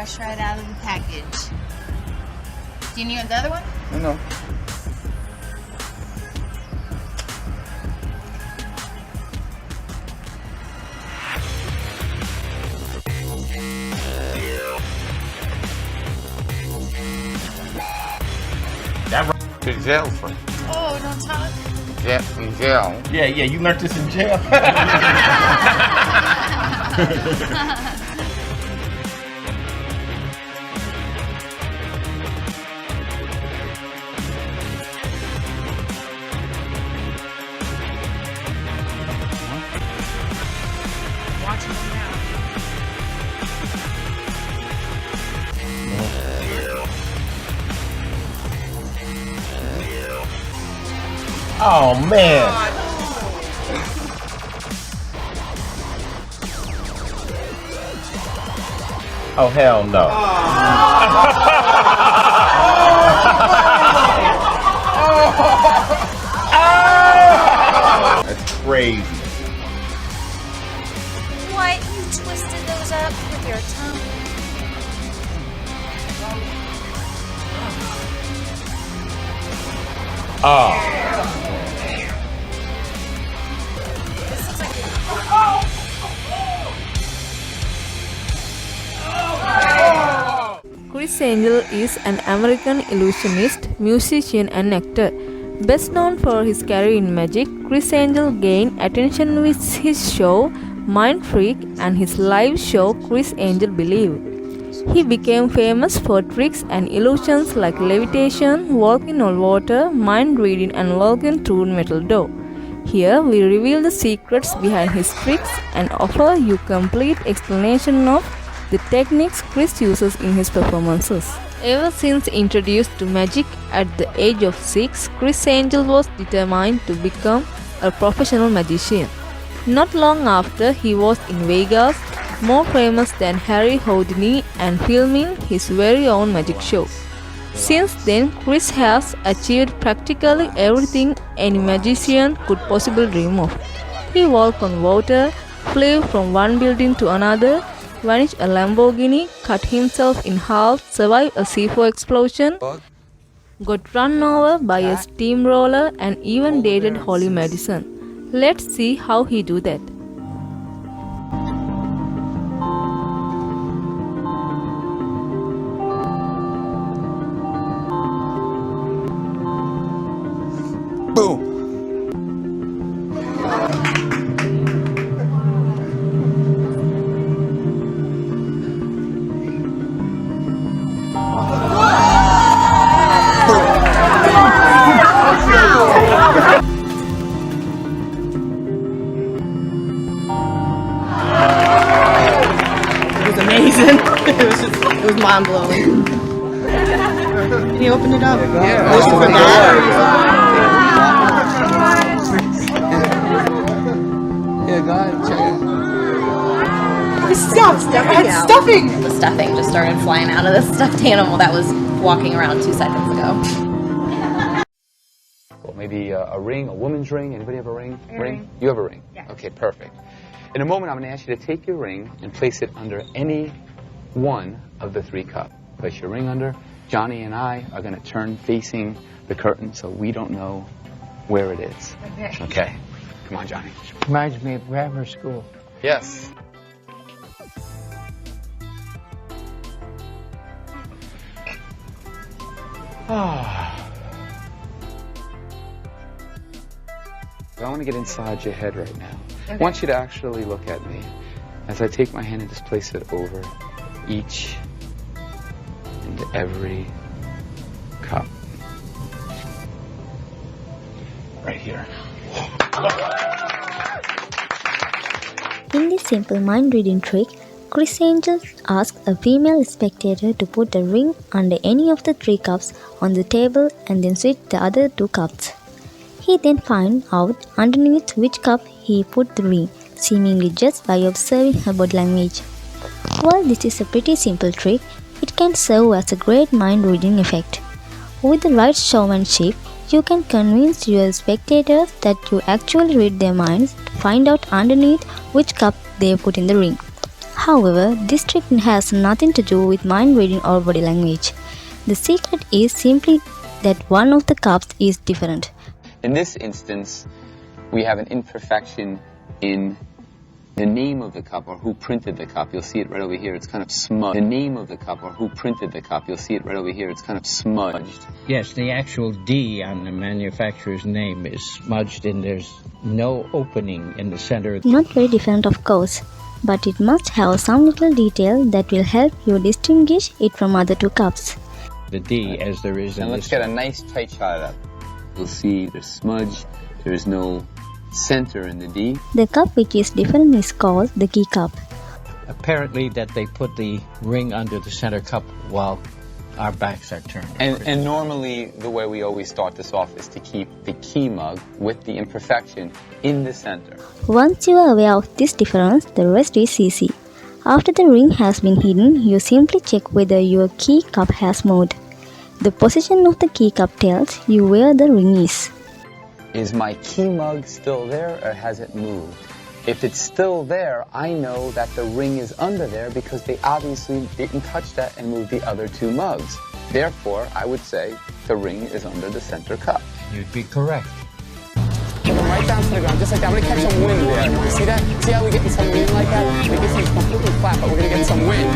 fresh right out of the package. Do you need the other one? No. That to jail for. Oh, don't talk. Yeah, in jail. Yeah, you learned this in jail. Watching them now. Oh man. Oh hell no. That's crazy. What? You twisted those up with your tongue? Oh. This looks like Criss Angel is an American illusionist, musician and actor. Best known for his career in magic, Criss Angel gained attention with his show Mind Freak and his live show Criss Angel Believe. He became famous for tricks and illusions like levitation, walking on water, mind reading and walking through metal door. Here we reveal the secrets behind his tricks and offer you complete explanation of the techniques Criss uses in his performances. Ever since introduced to magic at the age of 6, Criss Angel was determined to become a professional magician. Not long after, he was in Vegas, more famous than Harry Houdini, and filming his very own magic show. Since then, Criss has achieved practically everything any magician could possibly dream of. He walked on water, flew from one building to another, vanished a Lamborghini, cut himself in half, survived a C4 explosion, got run over by a steamroller, and even dated Holly Madison. Let's see how he do that. Boom. Amazing. It was mind blowing. Can you open it up? Yeah. This is for Yeah, go ahead, check it. Stop! Stuffing! The stuffing just started flying out of the stuffed animal that was walking around 2 seconds ago. Well, maybe a ring, a woman's ring. Anybody have a ring? Ring. You have a ring? Yeah. Okay, perfect. In a moment, I'm going to ask you to take your ring and place it under any one of the 3 cups. Place your ring under. Johnny and I are going to turn facing the curtain so we don't know where it is. Okay. Okay. Come on, Johnny. Reminds me of grammar school. Yes. I want to get inside your head right now. Okay. I want you to actually look at me as I take my hand and just place it over each and every cup. Right here. In this simple mind reading trick, Criss Angel asks a female spectator to put a ring under any of the 3 cups on the table and then switch the other 2 cups. He then finds out underneath which cup he put the ring, seemingly just by observing her body language. While this is a pretty simple trick, it can serve as a great mind reading effect. With the right showmanship, you can convince your spectators that you actually read their minds to find out underneath which cup they put in the ring. However, this trick has nothing to do with mind reading or body language. The secret is simply that one of the cups is different. In this instance, we have an imperfection in the name of the cup or who printed the cup. You'll see it right over here. It's kind of smudged. The name of the cup or who printed the cup. You'll see it right over here. It's kind of smudged. Yes, the actual D on the manufacturer's name is smudged and there's no opening in the center. Not very different, of course, but it must have some little detail that will help you distinguish it from other two cups. The D as there is in And let's get a nice tight shot of that. You'll see there's smudge. There's no center in the D. The cup which is different is called the key cup. Apparently that they put the ring under the center cup while our backs are turned. And normally the way we always start this off is to keep the key mug with the imperfection in the center. Once you are aware of this difference, the rest is easy. After the ring has been hidden, you simply check whether your key cup has moved. The position of the key cup tells you where the ring is. Is my key mug still there or has it moved? If it's still there, I know that the ring is under there because they obviously didn't touch that and move the other two mugs. Therefore, I would say the ring is under the center cup. You'd be correct. Put them right down to the ground, just like that. I'm gonna catch some wind there. You see that? See how we're getting some wind like that? We get these completely flat, but we're gonna get some wind.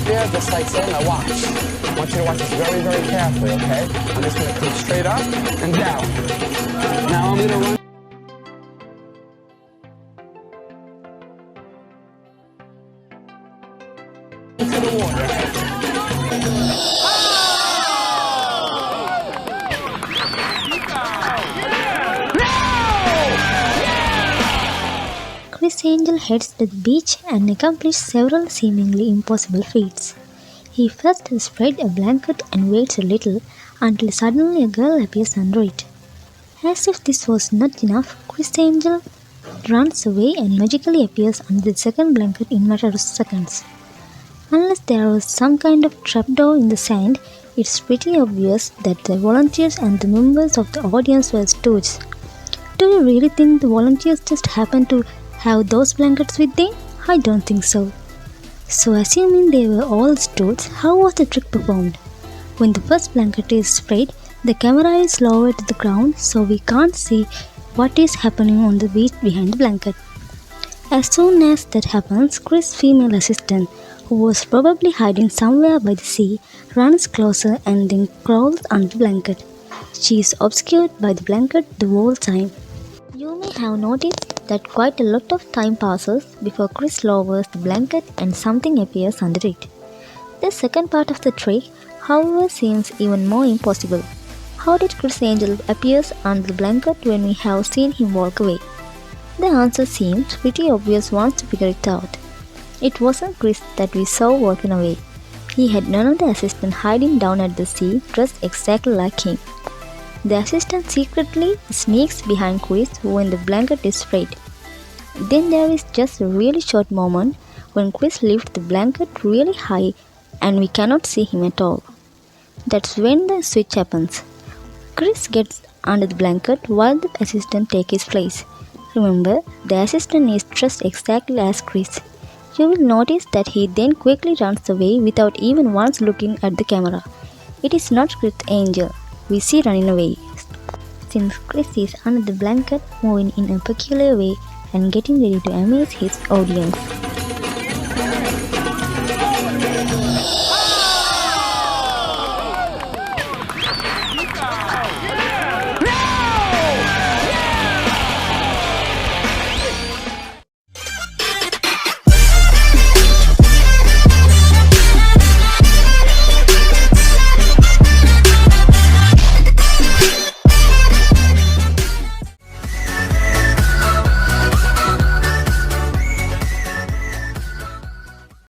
There, just like so. Now watch. I want you to watch this very, very carefully, okay? I'm just going to come straight up and down. Now I'm going to run. Into the water. Criss Angel heads to the beach and accomplishes several seemingly impossible feats. He first spreads a blanket and waits a little until suddenly a girl appears under it. As if this was not enough, Criss Angel runs away and magically appears under the second blanket in a matter of seconds. Unless there was some kind of trapdoor in the sand, it's pretty obvious that the volunteers and the members of the audience were stooges. Do you really think the volunteers just happened to have those blankets with them? I don't think so. So assuming they were all stooges, how was the trick performed? When the first blanket is spread, the camera is lowered to the ground so we can't see what is happening on the beach behind the blanket. As soon as that happens, Criss' female assistant, who was probably hiding somewhere by the sea, runs closer and then crawls under the blanket. She is obscured by the blanket the whole time. You may have noticed that quite a lot of time passes before Criss lowers the blanket and something appears under it. The second part of the trick, however, seems even more impossible. How did Criss Angel appear under the blanket when we have seen him walk away? The answer seems pretty obvious once you figure it out. It wasn't Criss that we saw walking away. He had none of the assistant hiding down at the sea dressed exactly like him. The assistant secretly sneaks behind Criss when the blanket is spread. Then there is just a really short moment when Criss lifts the blanket really high and we cannot see him at all. That's when the switch happens. Criss gets under the blanket while the assistant takes his place. Remember, the assistant is dressed exactly as Criss. You will notice that he then quickly runs away without even once looking at the camera. It is not Criss Angel we see running away, since Criss is under the blanket moving in a peculiar way and getting ready to amaze his audience.